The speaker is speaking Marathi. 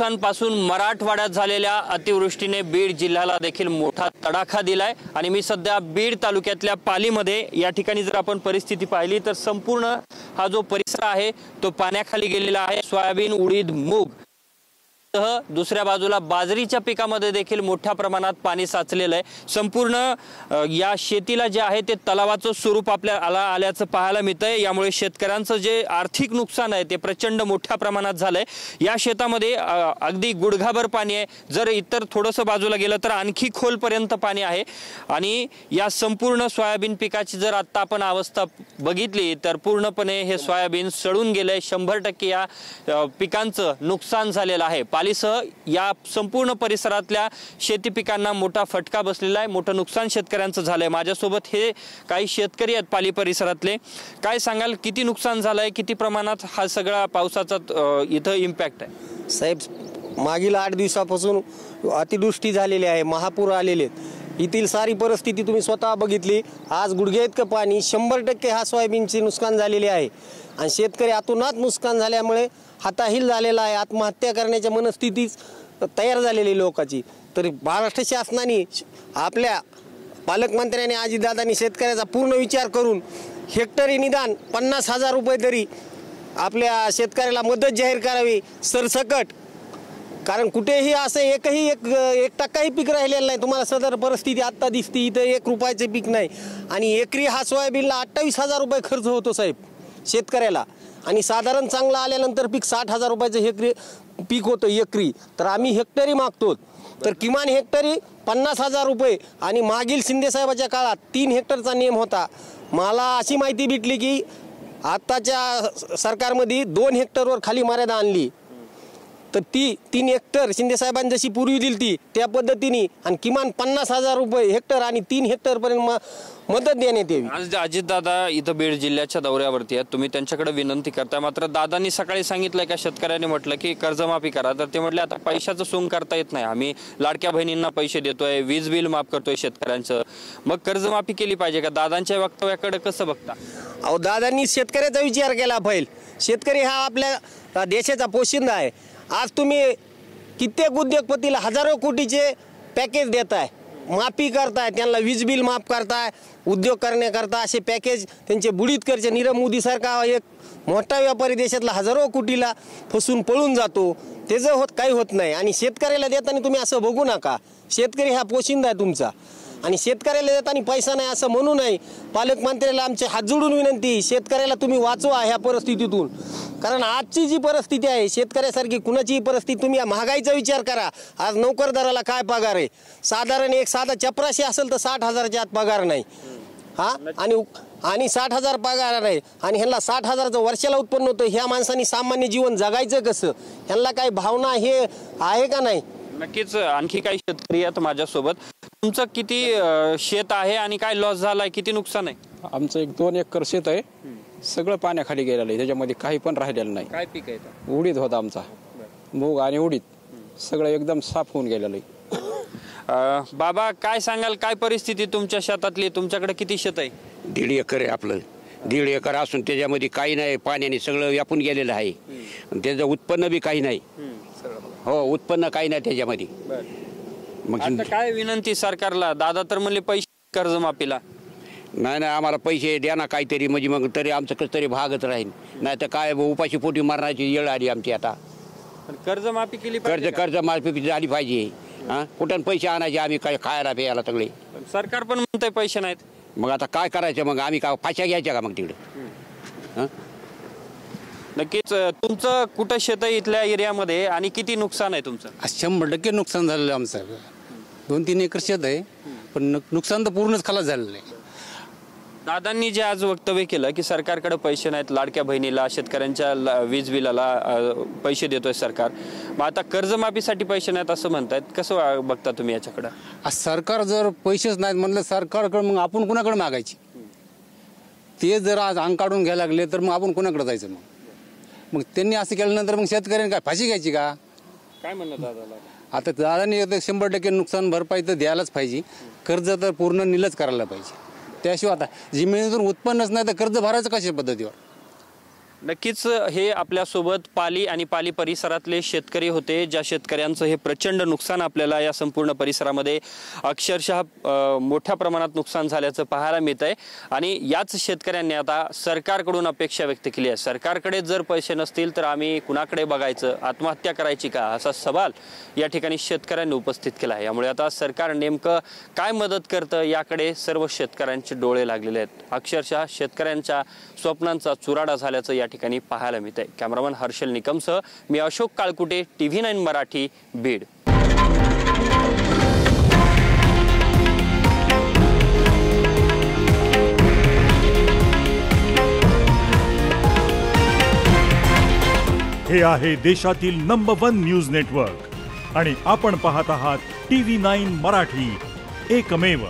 दिवसांपासून मराठवाड्यात झालेल्या अतिवृष्टीने बीड जिल्ह्याला देखील मोठा तडाखा दिलाय आणि मी सध्या बीड तालुक्यातल्या पालीमध्ये या ठिकाणी जर आपण परिस्थिती पाहिली तर संपूर्ण हा जो परिसर आहे तो पाण्याखाली गेलेला आहे। सोयाबीन, उडीद, मूग दुसऱ्या बाजूला बाजरीच्या पिकामध्ये देखील मोठ्या प्रमाणात पाणी साचलेलं आहे। संपूर्ण या शेतीला जे आहे ते तलावाचं स्वरूप आपल्याला आल्याचं पाहायला मिळतंय। यामुळे शेतकऱ्यांचं जे आर्थिक नुकसान आहे ते प्रचंड मोठ्या प्रमाणात झालंय। या शेतामध्ये अगदी गुडघाभर पाणी आहे, जर इतर थोडंसं बाजूला गेलं तर आणखी खोलपर्यंत पाणी आहे आणि या संपूर्ण सोयाबीन पिकाची जर आता आपण अवस्था बघितली तर पूर्णपणे हे सोयाबीन सडून गेलंय। 100% या पिकांचं नुकसान झालेलं आहे। पालीसह या संपूर्ण परिसरातल्या शेती पिकांना मोठा फटका बसलेला आहे, मोठं नुकसान शेतकऱ्यांचं झालंय। माझ्यासोबत हे काही शेतकरी आहेत पाली परिसरातले। काय सांगाल, किती नुकसान झालंय, किती प्रमाणात हा सगळा पावसाचा इथं इम्पॅक्ट आहे? साहेब, मागील 8 दिवसापासून अतिवृष्टी झालेली आहे, महापूर आलेले आहेत। इथील सारी परिस्थिती तुम्ही स्वतः बघितली। आज गुडघे इतकं पाणी, 100% हा सोयाबीनचे नुकसान झालेले आहे आणि शेतकरी अतोनात नुकसान झाल्यामुळे हाताहील झालेला आहे। आत्महत्या करण्याच्या मनस्थितीच तयार झालेली लोकांची। तरी महाराष्ट्र शासनाने, आपल्या पालकमंत्र्यांनी, अजितदादांनी शेतकऱ्याचा पूर्ण विचार करून हेक्टरी निदान 50,000 रुपये तरी आपल्या शेतकऱ्याला मदत जाहीर करावी सरसकट। कारण कुठेही असं एक टक्काही पीक राहिलेलं नाही। तुम्हाला सदर परिस्थिती आत्ता दिसते, इथं 1 रुपयाचे पीक नाही आणि एकरी हा सोयाबीनला 28,000 रुपये खर्च होतो साहेब शेतकऱ्याला। आणि साधारण चांगलं आल्यानंतर पीक 60,000 रुपयाचं हेक्टरी पीक होतं एकरी। तर आम्ही हेक्टरी मागतो, तर किमान हेक्टरी 50,000 रुपये। आणि मागील शिंदे साहेबाच्या काळात 3 हेक्टरचा नियम होता। मला अशी माहिती भेटली की आताच्या सरकारमध्ये 2 हेक्टरवर खाली मर्यादा आणली। तर ती 3 हेक्टर शिंदे साहेबांनी जशी पूर्वी दिली ती त्या पद्धतीने आणि किमान 50,000 रुपये हेक्टर आणि 3 हेक्टर पर्यंत मदत देण्यात यावी। आज अजितदादा इथं बीड जिल्ह्याच्या दौऱ्यावरती आहेत, तुम्ही त्यांच्याकडे विनंती करताय। मात्र दादांनी सकाळी सांगितलंय का शेतकऱ्यांनी म्हटलं की कर्जमाफी करा, तर ते म्हटले आता पैशाचं सोंग करता येत नाही, आम्ही लाडक्या बहिणींना पैसे देतोय, वीज बिल माफ करतोय शेतकऱ्यांचं, मग कर्जमाफी केली पाहिजे का? दादांच्या वक्तव्याकडे कसं बघता? अहो, दादांनी शेतकऱ्याचा विचार केला पाहिजे। शेतकरी हा आपल्या देशाचा पोशिंदा आहे। आज तुम्ही कित्येक उद्योगपतीला हजारो कोटीचे पॅकेज देताय, माफी करताय, त्यांना वीज बिल माफ करताय, उद्योग करण्याकरता असे पॅकेज त्यांचे बुडीत करचे। नीरव मोदी सारखा एक मोठा व्यापारी देशातला हजारो कोटीला फसून पळून जातो, त्याचं काही होत नाही। आणि शेतकऱ्याला देताना तुम्ही असं बघू नका, शेतकरी हा पोशिंदा आहे तुमचा आणि शेतकऱ्याला देताना पैसा नाही असं म्हणू नये। पालकमंत्र्याला आमचे हात जोडून विनंती, शेतकऱ्याला तुम्ही वाचवा ह्या परिस्थितीतून। कारण आजची जी परिस्थिती आहे शेतकऱ्यासारखी कुणाचीही परिस्थिती, तुम्ही महागाईचा विचार करा। आज नोकरदाराला काय पगार आहे? साधारण एक साधा चपराशी असेल तर 60,000च्या आत पगार नाही हा, आणि 60,000 पगार आहे आणि ह्यांना 60,000चं वर्षाला उत्पन्न होतं। ह्या माणसांनी सामान्य जीवन जगायचं कसं? ह्यांना काही भावना हे आहे का नाही? नक्कीच आणखी काही शेतकरी आहेत माझ्यासोबत। तुमचं किती शेत आहे आणि काय लॉस झालाय, किती नुकसान आहे? आमचं 1-2 एकर शेत आहे, सगळं पाण्याखाली गेलेलं आहे, त्याच्यामध्ये काही पण राहिलेलं नाही। काय पीक आहे? उडीद होता आमचा, मूग आणि उडीद सगळं एकदम साफ होऊन गेलेलं आहे। बाबा, काय सांगाल, काय परिस्थिती तुमच्या शेतातली? तुमच्याकडे किती शेत आहे? 1.5 एकर आहे आपलं। 1.5 एकर असून त्याच्यामध्ये काही नाही, पाण्याने सगळं व्यापून गेलेलं आहे। त्याचं उत्पन्न बी काही नाही। हो, उत्पन्न काही नाही त्याच्यामध्ये। मग आता काय विनंती सरकारला? दादा तर म्हणले पैसे कर्जमाफीला नाही, आम्हाला पैसे द्या ना काहीतरी, म्हणजे मग तरी आमचं कसं तरी भागत राहील, नाही तर काय उपाशी पोटी मारण्याची वेळ आली आमची आता। कर्जमाफी केली, कर्जमाफी झाली पाहिजे। हा, कुठून पैसे आणायचे आम्ही? काय खायला प्यायला सगळे? सरकार पण म्हणतंय पैसे नाहीत, मग आता काय करायचं? मग आम्ही काय फाशा घ्यायच्या का मग तिकडे? नक्कीच तुमचं कुठं शेत आहे इथल्या एरियामध्ये आणि किती नुकसान आहे तुमचं? 100% नुकसान झालेलं आमचं। 2-3 एकर शेत आहे, पण नुकसान तर पूर्णच खलास झालेलं आहे। दादांनी जे आज वक्तव्य केलं की सरकारकडे पैसे नाहीत, लाडक्या बहिणीला, शेतकऱ्यांच्या वीज बिलाला पैसे देतोय सरकार, मग आता कर्जमाफीसाठी पैसे नाहीत असं म्हणतायत, कसं बघता तुम्ही याच्याकडे? सरकार जर पैसेच नाहीत म्हणलं सरकारकडे, मग आपण कुणाकडे मागायची? ते जर आज अंग काढून घ्यायला लागले तर मग आपण कुणाकडे जायचं? मग त्यांनी असं केल्यानंतर मग शेतकऱ्यांनी काय फाशी घ्यायची का? काय म्हणलं दादाला? आता दादांनी 100% नुकसान भरपाई तर द्यायलाच पाहिजे, कर्ज तर पूर्ण निलच करायला पाहिजे। त्याशिवाय आता जमिनीतून उत्पन्नच नाही तर कर्ज भरायचं कशा पद्धतीवर? नक्कीच हे आपल्यासोबत पाली आणि पाली परिसरातले शेतकरी होते, ज्या शेतकऱ्यांचं हे प्रचंड नुकसान आपल्याला या संपूर्ण परिसरामध्ये अक्षरशः मोठ्या प्रमाणात नुकसान झाल्याचं पाहायला मिळत आहे। आणि याच शेतकऱ्यांनी आता सरकारकडून अपेक्षा व्यक्त केली आहे, सरकारकडे जर पैसे नसतील तर आम्ही कुणाकडे बघायचं, आत्महत्या करायची का, असा सवाल या ठिकाणी शेतकऱ्यांनी उपस्थित केला आहे। यामुळे आता सरकार नेमकं काय मदत करतं याकडे सर्व शेतकऱ्यांचे डोळे लागलेले आहेत। अक्षरशः शेतकऱ्यांच्या स्वप्नांचा चुराडा झाल्याचं या ठिकाणी पाहायला मिळतंय। कॅमेरामन हर्षल निकमसह मी अशोक काळकुटे, TV9 मराठी, बीड। हे आहे देशातील नंबर 1 न्यूज नेटवर्क आणि आपण पाहत आहात TV9 मराठी, एकमेव।